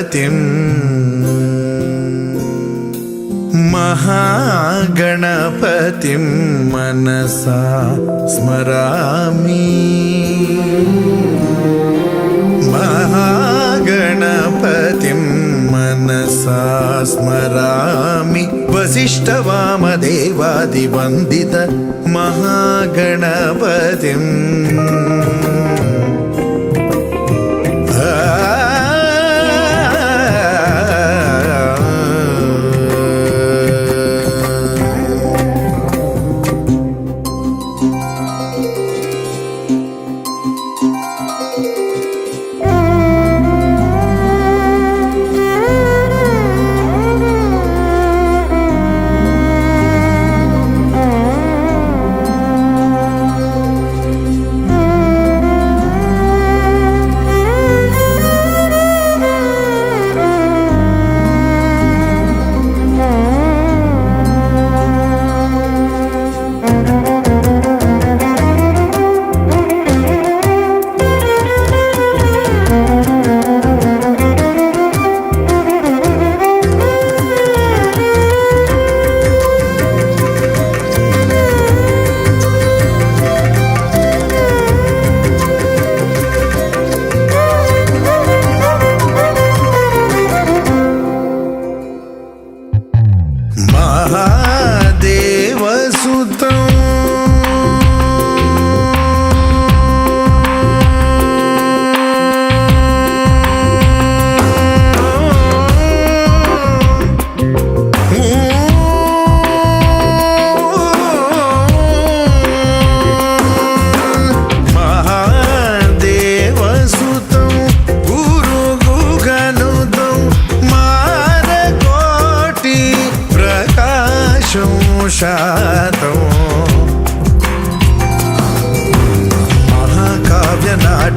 गणपतिं महागणपतिं मनसा स्मरामि। महागणपतिं मनसा स्मरामि। वसिष्ठवामदेवादिवन्दित महागणपतिम्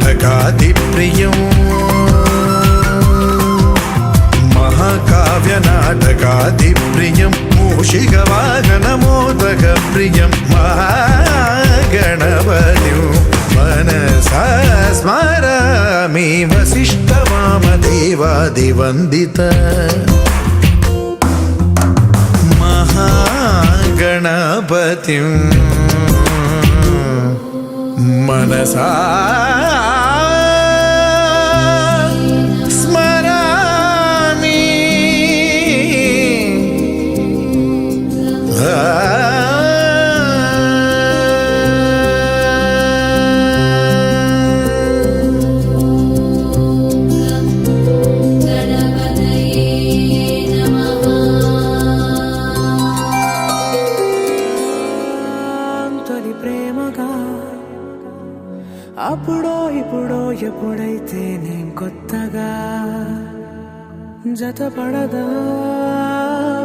महाकाव्यनाटकादिप्रियं महाकाव्यनाटकादिप्रियं मूषिकवाहनमोदकप्रियं महागणपतिं मनसा स्मरामि। वसिष्ठवामदेवादिवन्दित गणपतिं मनसा स्मरामि। అప్పుడో ఇప్పుడో ఎప్పుడైతే నేను కొత్తగా జతపడదా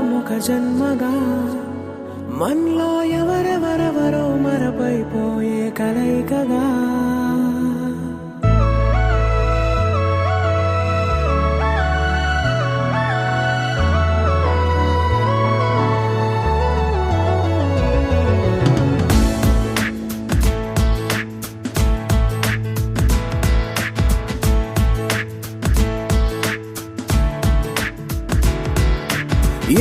ముఖ జన్మగా మనలో ఎవరెవరెవరో మరపైపోయే కలయికగా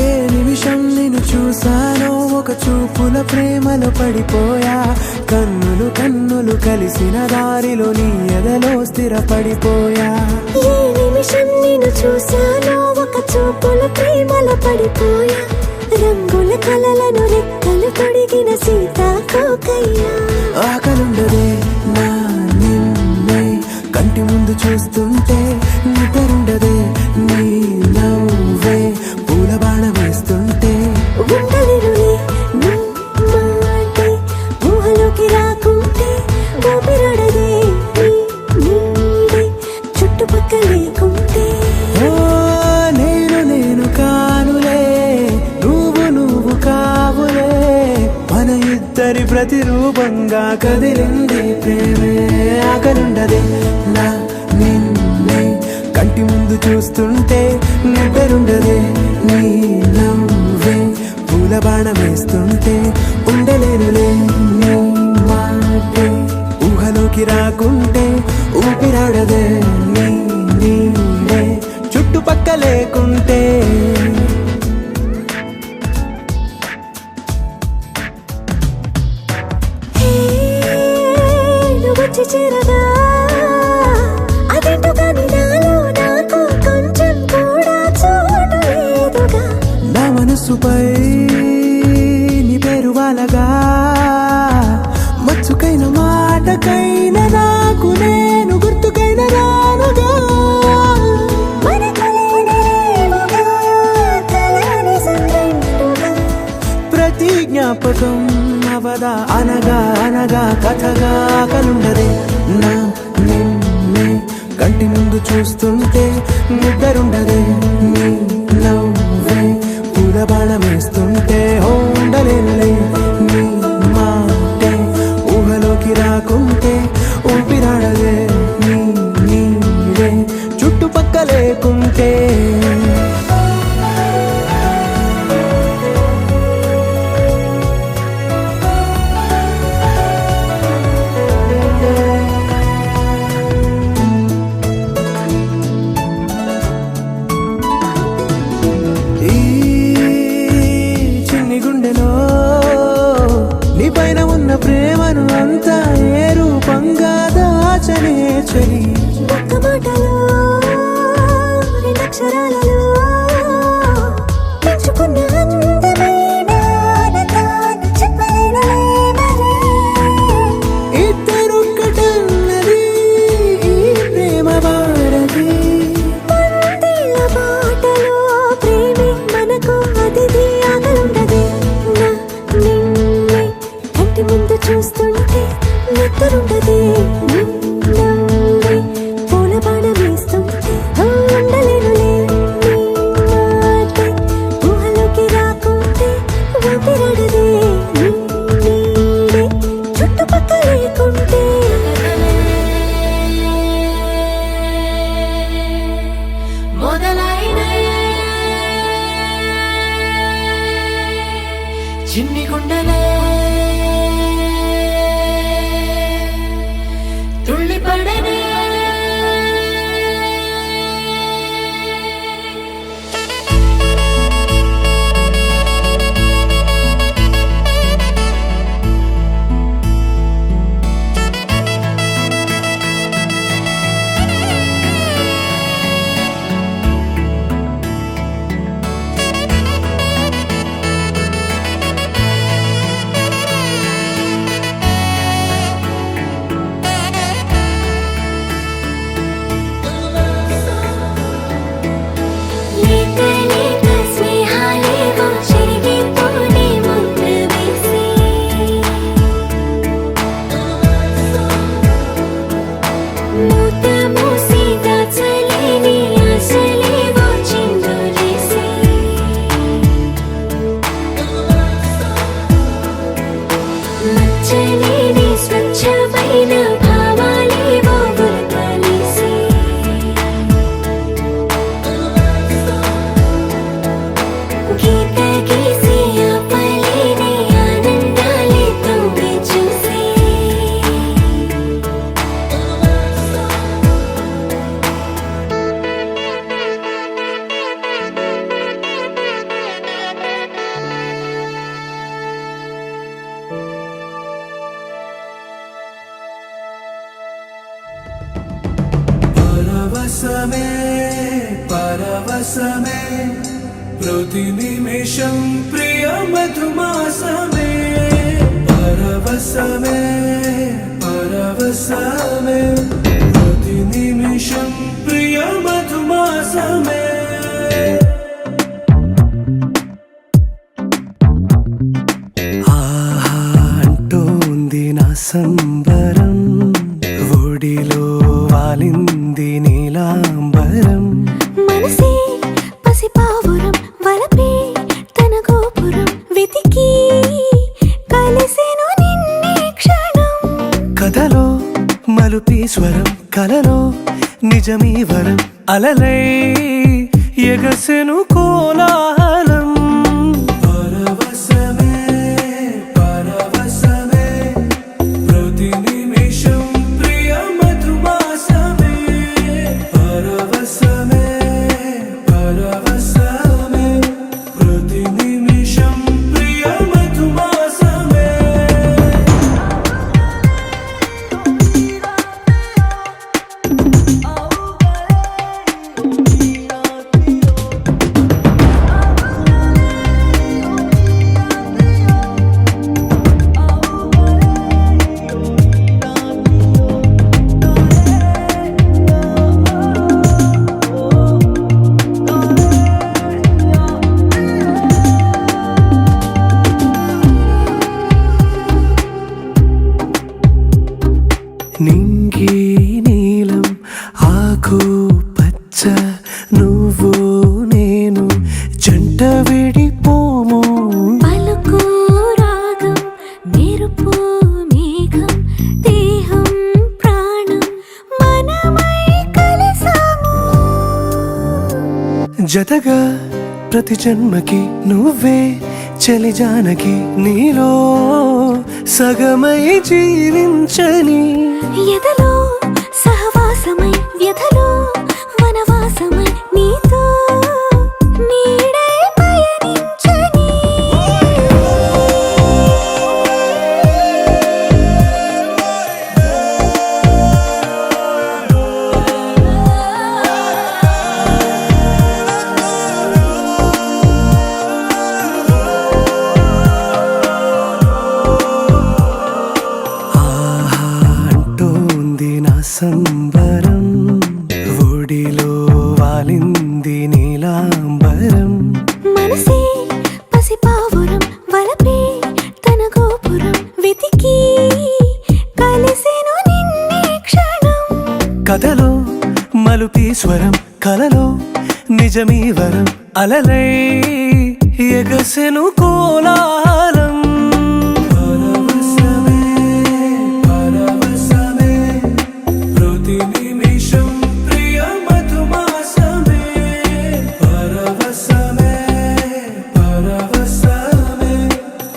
ఏ నిమిషం నిన్ను చూసానో ఒక చూపుల ప్రేమలో పడిపోయా. కన్నులు కన్నులు కలిసిన దారిలో నీ ఎదలో స్థిరపడిపోయా. ఏ నిమిషం నిన్ను చూసానో ఒక చూపుల ప్రేమలో పడిపోయా. రంగుల కలలను రెక్కలు తొడిగిన సీతాకోకయ్యా. ఆకలుండదే నా నిన్నే కంటి ముందు చూస్తుంటే, నిద్రుండదే నీ నవ్వే పూల బాణ వేస్తుంటే. ఉండలేనులే నీ మాటే ఊహలోకి రాకుంటే, ఊపిరాడదే నీ నీడే చుట్టుపక్కల లేకుంటే. నేను కానులే నువ్వు కావులే, మన ఇద్దరి ప్రతిరూపంగా కదిలింది ప్రేమే. ఆకలుండదే నా నిన్నే కంటి ముందు చూస్తుంటే, నిద్రుండదే నీ నవ్వే పూల బాణ వేస్తుంటే. ఉండలేనులే నీ మాటే ఊహలోకి రాకుంటే, ఊపిరాడదే నీ నీడే చుట్టుపక్కల మనసుపై నీ పేరు వాలగా మచ్చుకైన మాటకైన నాకు నేను గుర్తుకైన రానుగా మన కలనే రేవుగా, కలని సంగంటుగా. ప్రతి జ్ఞాపకం అవదా అనగా అనగా కథగా కలుండదే నా నిన్నే కంటి ముందు చూస్తుంటే నిద్రుండదే నీ నవ్వే పూలబాణం వేస్తుంటే ఉండలేనులే నీ మాటే ఊహలోకి రాకుంటే ఊపిరాడదే నీ నీడే చుట్టుపక్క లేకుంటే ఈ చిన్ని గుండెలో నీ పైన ఉన్న ప్రేమను అంతా ఏ రూపంగా దాచనే చలి ఒక్క మాటలో, రెండక్షరాలలో పెంచుకున్న అందమైన ఆనందాన్ని చెప్పలేనులే మరి. ఇద్దరొక్కటన్నది ఈ ప్రేమ వారది పందిళ్ళ బాటలో ప్రేమే మనకు అతిథి ఆగలుండదే నా నిన్నే కంటి ముందు చూస్తుంటే నిద్రుండదే నీ నవ్వే పూలబాణం వేస్తుంటే ఉండలేనులే నీ మాటే ఊహలోకి రాకుంటే ఊపిరాడదే నీ నీడే చుట్టుపక్క లేకుంటే మొదలైన చిన్ని గుండెలే తుళ్ళిపడనే లేక లేక స్నేహాలేవో చెరిగిపోనే ముద్ర వేసి మూత మూసి దాచలేని ఆశలేవో చిందులేసి మచ్చలేని స్వచ్ఛమైన భావాలేవో గుర్తులేసి గీత గీసి ఆపలేని ఆనందాలే తొంగి చూసి పరవశమే పరవశమే ప్రతి నిమిషం ప్రియ మధుమాసమే పరవశమే పరవశమే ప్రతి నిమిషం ప్రియ మధుమాసమే ఆహా అంటోంది నా సంబరం ఒడిలో వాలింది నీలాంబరం మనసే పసిపావురం వలపే తన గోపురం వెతికి కలిసెను నిన్నే క్షణం కథలో మలుపీ స్వరం కలలో నిజమీ వరం అలలై ఎగసెను కోలాహలం పరవశమే పరవశమే ప్రతి నిమిషం ప్రియ మధుమాసమే పరవశమే పరవశమే ప్రతి నిమిషం ప్రియ మధుమాసమే జతగా ప్రతి జన్మకి నువ్వే చలి జానకి నీలో సగమై జీవించని ఎదలో సహవాసమై వ్యధలో వనవాసమై నీతో నీడై పయనించని అంటోంది నా సంబరం ఒడిలో వాలింది నీలాంబరం మనసే పసిపావురం వలపే తన గోపురం వెతికి కలిసెను నిన్నే క్షణం కథలో మలుపీశ్వరం కలలో నిజమీవరం అలలై ఎగసెను కోలాహలం పరవశమే పరవశమే ప్రతి నిమిషం ప్రియ మధుమాసమే పరవశమే పరవశమే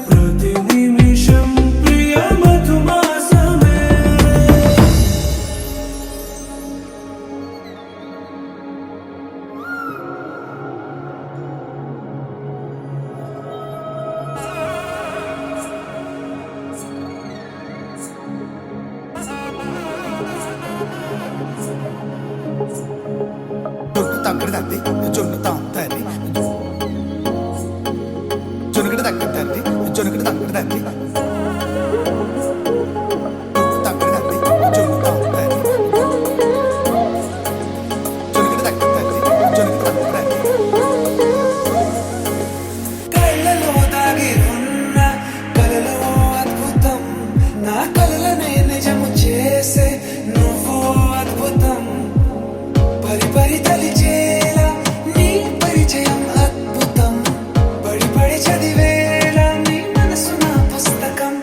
ప్రతి నిమిషం ప్రియ మధుమాసమే తగ్గడు తండ్రి జొన్ను తండ్రి జొనుకడు తగ్గడు తండ్రి జొనుకడు తగ్గడు తండ్రి తగ్గడు తండ్రి జొన్ను తండ్రి జొనుకడు తగ్గడు తండ్రి జొనుకడు తగ్గడు తండ్రి కళ్ళలో దాగి ఉన్న కలలో అద్భుతం నా కలలనే నిజము చేసే నువ్వు అద్భుతం పరి పరి తలిచేలా నీ పరిచయం అద్భుతం పడి పడి చదివేలా నీ మనసు నా పుస్తకం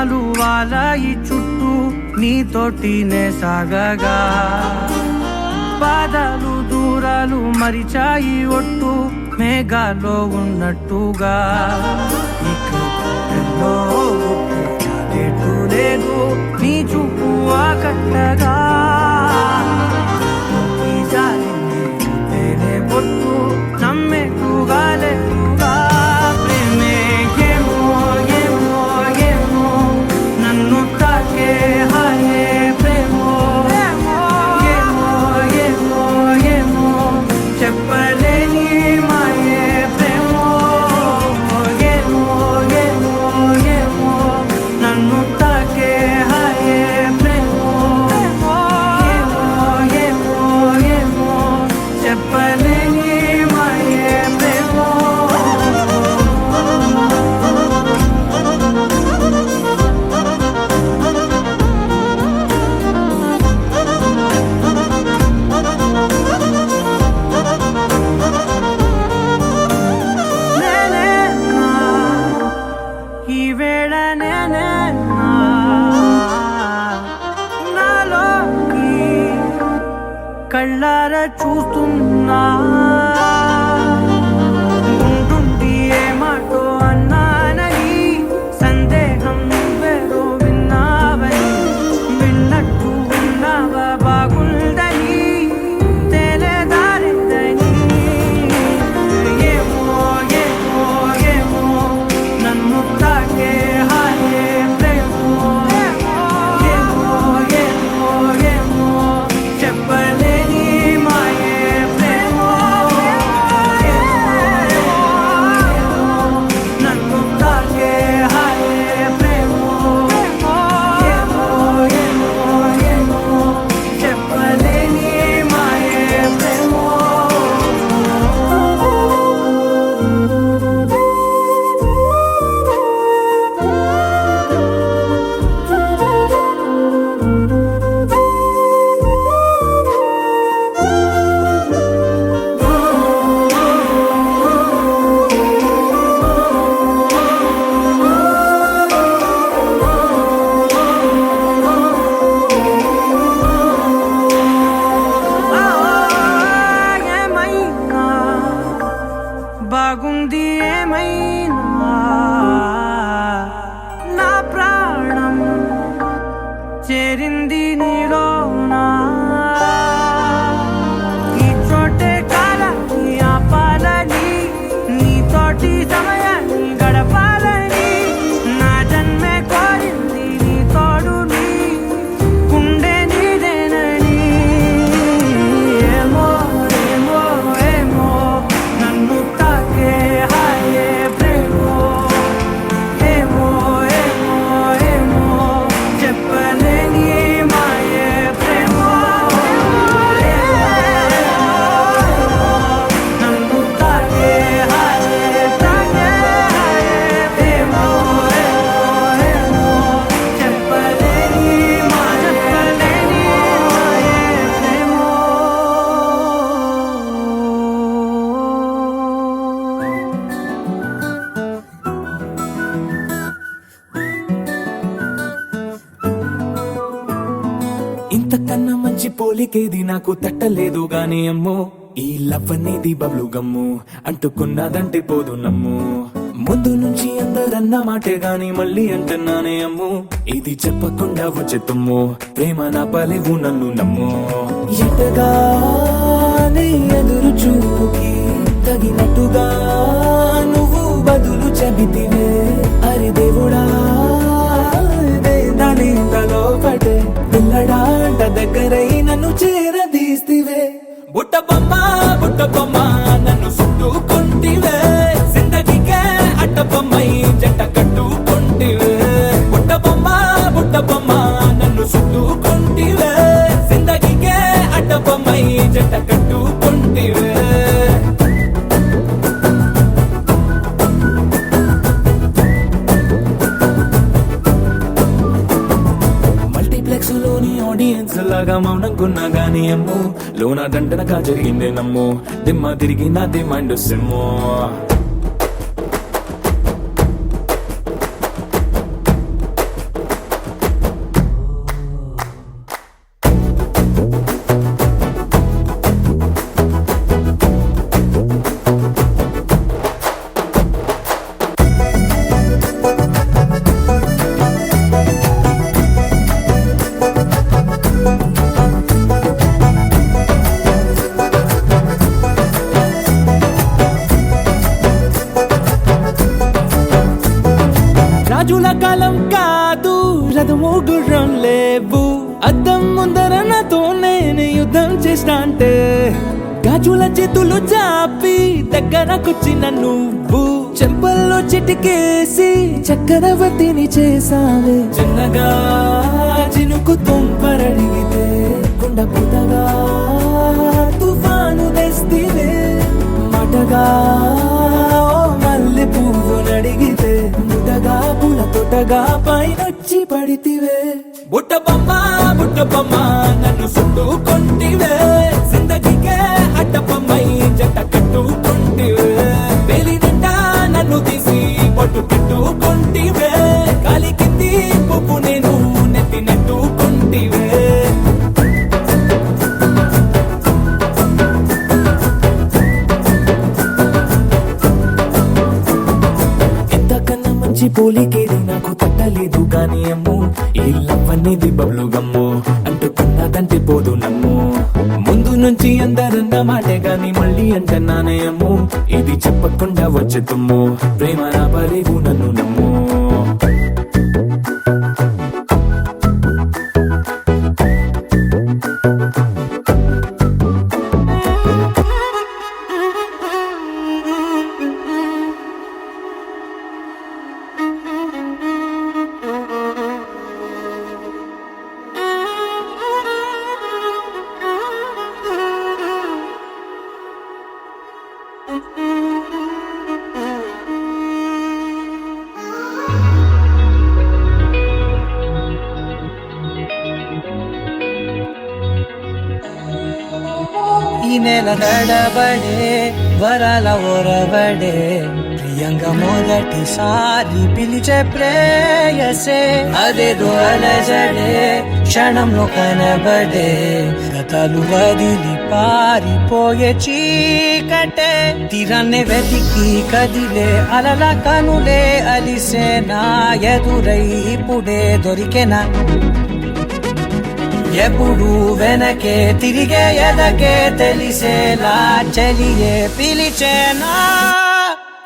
కిరణాలు వాలాయి చుట్టూ నీతోటినే సాగగా పాదాలు దూరాలు మరిచాయి ఒట్టు మేఘాల్లో ఉన్నట్టుగా ఇక ఎన్నో గుర్తు లేదు నీ చూపు ఆకట్టగా ఈ జాలిని తేనె పొట్టు నమ్మేట్టుగా లేదుగా ప్రేమే ఏమో ఏమో ఏమో నన్ను తాకే హాయే ప్రేమో ఏమో ఏమో ఏమో చెప్పలేని మాయే ప్రేమో ఏమో ఏమో ఏమో నన్ను తాకే హాయే ప్రేమో ఏమో ఏమో ఏమో చెప్పలేని మాయే ప్రేమో నేనే నా ఈ వేళ నేనే నా నాలోకి కళ్ళార చూస్తున్నా ఉంటుండి ఏ మాటో అన్నానని సందేహం నువ్వేదో విన్నావని విన్నట్టు ఉన్నావా బాగుందని తేలేదారిద్దని ఏమో ఏమో ఏమో నన్ను తాకే హాయే ప్రేమో ఏమో ఏమో ఏమో చెప్పలేని మాయే ప్రేమో నన్ను తాకే హాయే ప్రేమో ఏమో ఏమో ఏమో చెప్పలేని మాయే ప్రేమో ఏమైనా బాగుంది ఏమైనా నా ప్రాణం చేరింది నీలోనా ఈ చోటే కాలాన్ని ఆపాలని నీతోటి సమయాన్ని గడపాలని నా జన్మే కోరింది నీ తోడుని గుండె నీదేనని ఏమో ఏమో ఏమో నన్ను తాకే హాయే ప్రేమో ఏమో ఏమో ఏమో చెప్పలేని మాయే ప్రేమో నన్ను తాకే హాయే ప్రేమో ఏమో చెప్పలేని మాయే ప్రేమో ఇంతకన్నా మంచి పోలికేది నాకు తట్టలేదు గాని అమ్మో ఈ లవ్ అనేది బబ్లు గమ్ము అంటుకున్నదంటే పోదు నమ్ము ముందు నుంచి అందరన్న మాటే గాని మళ్ళీ అంటున్నానే అమ్ము ఇది చెప్పకుండా వచ్చే తుమ్ము ప్రేమ నా పలేవు నన్ను నమ్ము ఎటగానే ఎదురు చూపుకి తగినట్టుగా నువ్వు బదులు చెబితివే అరి దేవుడా దాని తలో పటే పిల్లడాంట దగ్గరై నన్ను చేరదీస్తివే బుట్ట బొమ్మ నన్ను చుట్టుకుంటివే జిందగీకే అట్ట బొమ్మై జంట కట్టుకుంటివే బుట్ట బొమ్మ నన్ను చుట్టుకుంటివే జిందగీకే అట్ట బొమ్మై జంట కట్టుకుంటివే మల్టీప్లెక్స్ లోని ఆడియన్స్ లాగా మౌనంకున్నా గానీ అమ్ము లోన దండనగా జరిగిందే నమ్ము దిమ్మ తిరిగి నా దిమ్మండు సిమ్ము చేతులు చాపి దగ్గరకొచ్చిన నువ్వు చెంపల్లో చిటికేసి చక్రవర్తిని చేసావే చిన్నగా చినుకు తుంపరడిగితే కుండ పుటగా తుఫాను తెస్తివే మాటగా ఓ మల్లె పువ్వు నడిగితే ముటగా పుల తొటగా పైనొచ్చి పడితివే బుట్ట బొమ్మ నన్ను చుట్టుకొంటివే జిందగీకే అడ్డపమ్మై జంట కట్టుకొంటివే వేలి నిండా నన్ను తీసి పట్టు పెట్టుకొంటివే కాలి కింది పువ్వు నేను నెత్తి నెట్టుకొంటివే ఎంతకన్నా మంచి పోలికేది నాకు తట్టలేదు గాని అమ్ము ఈ లవ్ అనేది బబ్లు గమ్ము అంటుకున్నదంటే పోదు నమ్ము ముందు నుంచి అందరన్న మాటే గాని మళ్ళీ అంటున్నానే అమ్ము ఇది చెప్పకుండా వచ్చే తుమ్ము ప్రేమ నా పరేగు నన్ను నమ్ము ఈ నెల నడబడే వరాల ఒరబడే ప్రియంగా మొదటిసారి పిలిచే ప్రేయసే అదేదో అలజడే క్షణంలో కనబడే గతాలు వదిలి పారిపోయే చీకటే తీరాన్ని వెతికి కదిలే అలల కనులే అలిసే నా ఎదురై ఇప్పుడే దొరికెనా ఎప్పుడు వెనకే తిరిగే ఎదకే తెలిసేలా చెలియే పిలిచేనా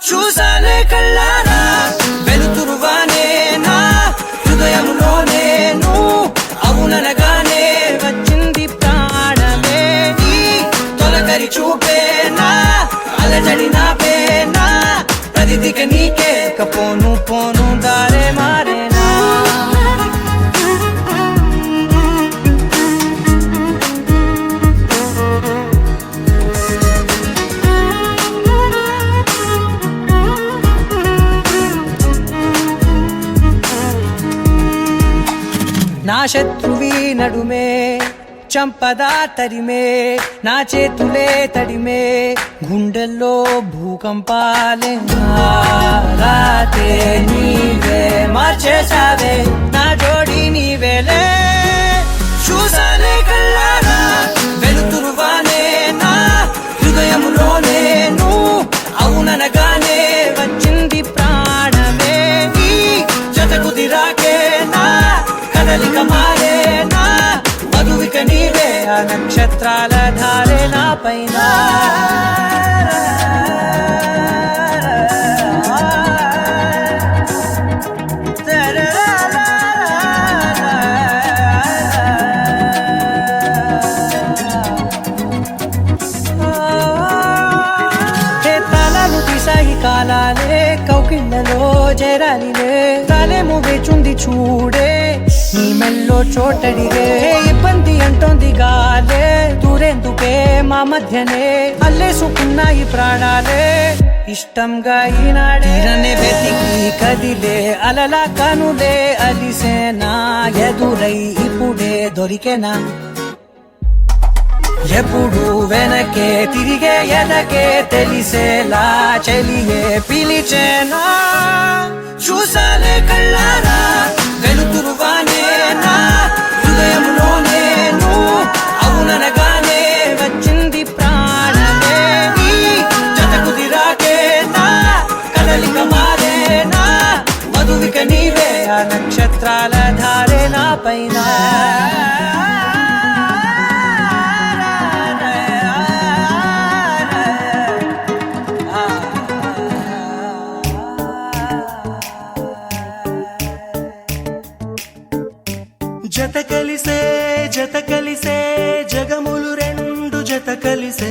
చూసానే కళ్ళారా వెలుతురువానే నా హృదయంలోనే అవుననగానే వచ్చింది ప్రాణమే ఈ తొలకరి చూపేనా అలజడి నాపేనా ప్రతిదిక నీకే పోను పోను దారే మారేనా నా శత్రువి నడుమే చంపదా తరిమే నా చేతులే తడిమే గుండెల్లో భూకంపాలే రాతే నీవే మార్చేసావే నా జోడి నీవేలే చూసానే కళ్ళారా వెలుతురువానే నా హృదయంలోనే అవుననగానే వచ్చింది ప్రాణమే ఈ జత కుదిరాకే నా కదలిక మారేనా మధువిక నీవే ఆ నక్షత్రాల ధారే నా పైన తలలు తీసాయి కాలాలే కౌకిళ్ళలో చేరాలిలే తలేము వేచుంది చూడే నీ మెల్లో చోటడిగే ఇబ్బంది అంటోంది గాలే దూరేందుకే మా మధ్యనే అల్లేసుకున్నాయి ప్రాణాలే ఇష్టంగా ఈనాడే వెతికి కదిలే అలల కనులే అలిసేనా ఎదురై ఇప్పుడే దొరికెనా ఎప్పుడు వెనకే తిరిగే ఎదకే తెలిసేలా చెలియే పిలిచేనా చూసాలే కళ్ళారా వెలుతురువానే నా హృదయంలోనే అవుననగానే వచ్చింది ప్రాణమే ఈ జత కుదిరాకే నా కదలిక మారేనా మధువిక నీవే ఆ నక్షత్రాల ధారే నా పైన జత కలిసే జగములు రెండు జత కలిసే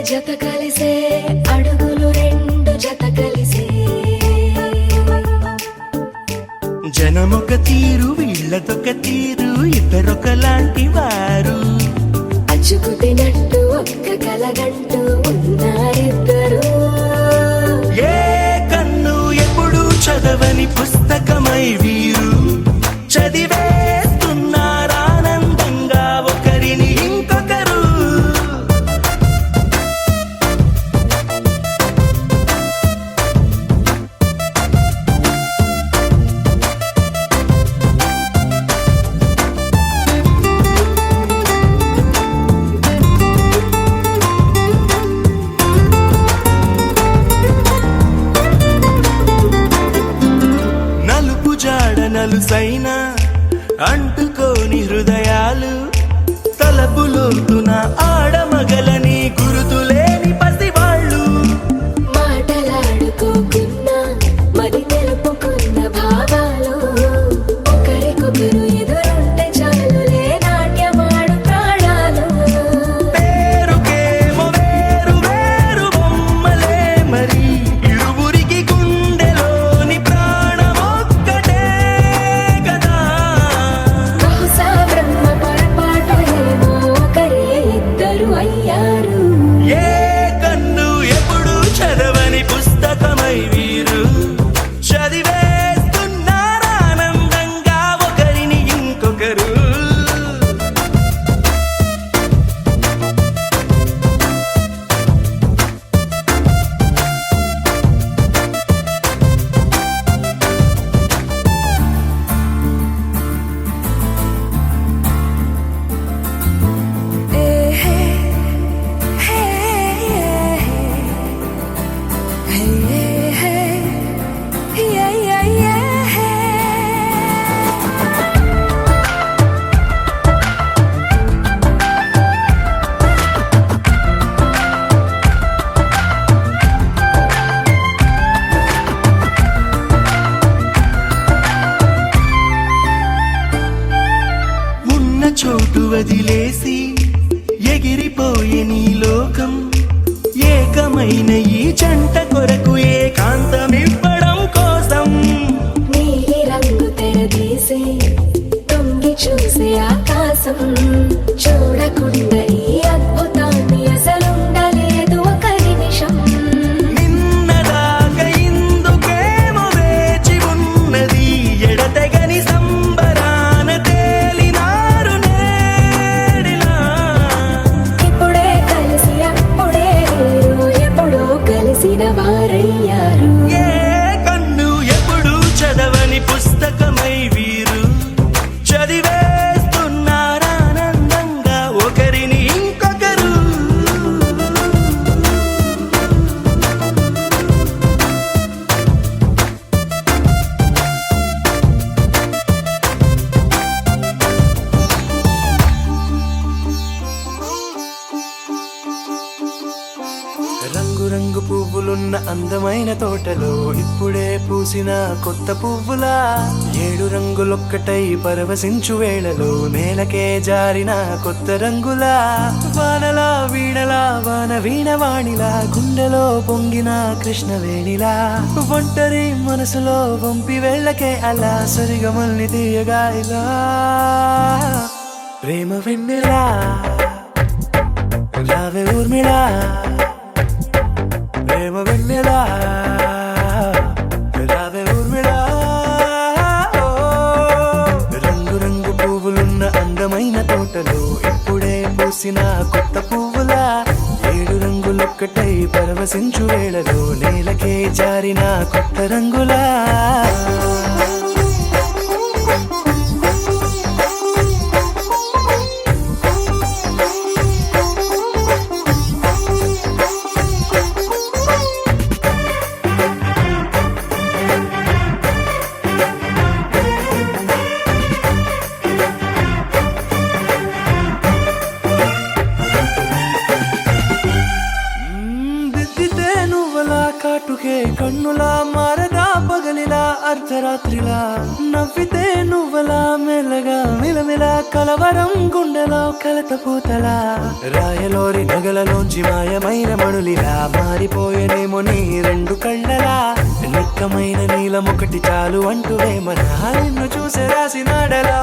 జత కలిసే అడుగులు రెండు జత కలిసే జనమొక తీరు వీళ్ళదొక తీరు ఇద్దరొకలాంటి వారు అచ్చుకు తినట్టు ఒక్క కలగంటూ ఉన్నారిద్దరు ఏ కన్ను ఎప్పుడు చదవని పుస్తకమై వీరు చదివేస్తున్నారానందంగా ఒకరిని ఇంకొకరు నలుపు జాడ నలుసైన అంటుకోని హృదయాలు తలపులోతున ఆడమగలని గురుతులేని పసివాళ్ళు మాటలాడుకోకున్నా మరి తెలుపుకున్న భావాలు ఒకరికొకరు ఎదురుంటే చాలులే నాట్యమాడు ప్రాణాలు పేరుకేమో వేరు వేరు బొమ్మలే మరి ఇరువురికి గుండెలోని ప్రాణమొక్కటే కదా బహుశా బ్రహ్మ పొరపాటు ఏమో ఒకరే ఇద్దరు అయ్యారు ఏ కన్ను ఎప్పుడు చదవని పుస్తకమై వీరు చదివేస్తున్నారానందంగా ఒకరిని ఇంకొకరు ఉన్న చోటు వదిలేసి ఎగిరిపోయే నీ లోకం ఏకమైన ఈ జంట కొరకు ఏకాంతమివ్వడం కోసం నీలి రంగు తెరదీసే తొంగి చూసే ఆకాశం చూడకుండా ఈ అద్భుతాన్ని అసలుండలేదు ఒక నిమిషం నిన్నదాకా ఇందుకేమో వేచి ఉన్నది ఎడతెగని సంబరాన తేలినారు నేడిలా ఇప్పుడే కలిసి అప్పుడే వేరు ఎప్పుడో కలిసిన వారయ్యారు ఏ కన్ను ఎప్పుడు చదవని పుస్తకమై వీరు చదివేస్తున్నారానందంగా ఒకరిని ఇంకొకరు రంగురంగు పువ్వులున్న అందమైన తోటలో ఇప్పుడే పూసిన కొత్త పువ్వులా 7 రంగులొక్కటై పరవశించు వేళలో నేలకే జారిన కొత్త రంగులా వానలా వీణలా వాన వీణవాణిలా గుండెలో పొంగిన కృష్ణవేణిలా ఒంటరి మనసులో వంపి వెళ్ళకే అలా సరిగమల్ని తీయగా ఇలా ప్రేమ వెన్నెలా రావే ఊర్మిళా ప్రేమ వెన్నెలా రావే ఊర్మిళా రంగు పువ్వులున్న అందమైన తోటలో ఇప్పుడే పూసిన కొత్త పువ్వులా 7 రంగులొక్కటై పరవశించు వేళలో నేలకే జారిన కొత్త రంగులా కాటుకే కన్నులా మారదా పగలిలా అర్ధ అర్ధరాత్రిలా నవ్వితే నువ్వలా మెల్లగా మిలమిల కలవరం గుండెలో కలత పూతలా రాయలోరి నగలలోంచి మాయమైన మణులిలా మారిపోయేనేమో నీ రెండు కళ్ళలా నిక్కమైన నీలం ఒకటి చాలు అంటూ వేమన నిన్ను చూసే రాసినాడలా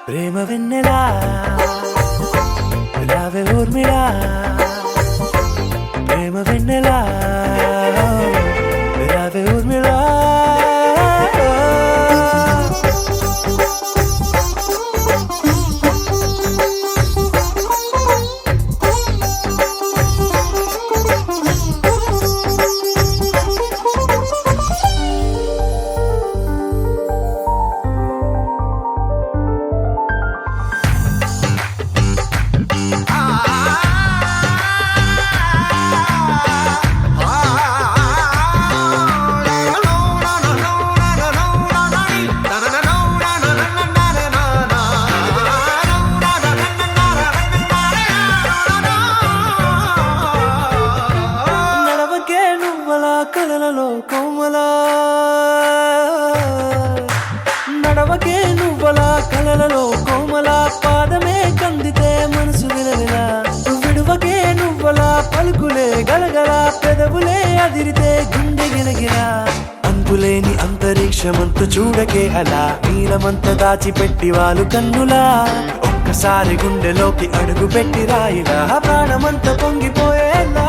ప్రేమ వెన్నెలా రావే ఊర్మిళా ప్రేమ వెన్నెలా రావే ఊర్మిళా నడవకే నువ్వలా కలలలో కోమలా నడవకే నువ్వలా కలలలో కోమలా పాదమే కందితే మనసు విలవిలా విడువకే నువ్వలా పలుకులే గలగల పెదవులే అదిరితే గుండె గిలగిలా అంతులేని అంతరిక్షమంత చూడకే అలా నీలమంత దాచిపెట్టి వాళ్ళు కన్నులా ఒక్కసారి గుండెలోకి అడుగు పెట్టి రాయిలా ప్రాణమంత పొంగిపోయేలా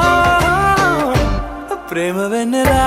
ప్రేమ వెన్నెలా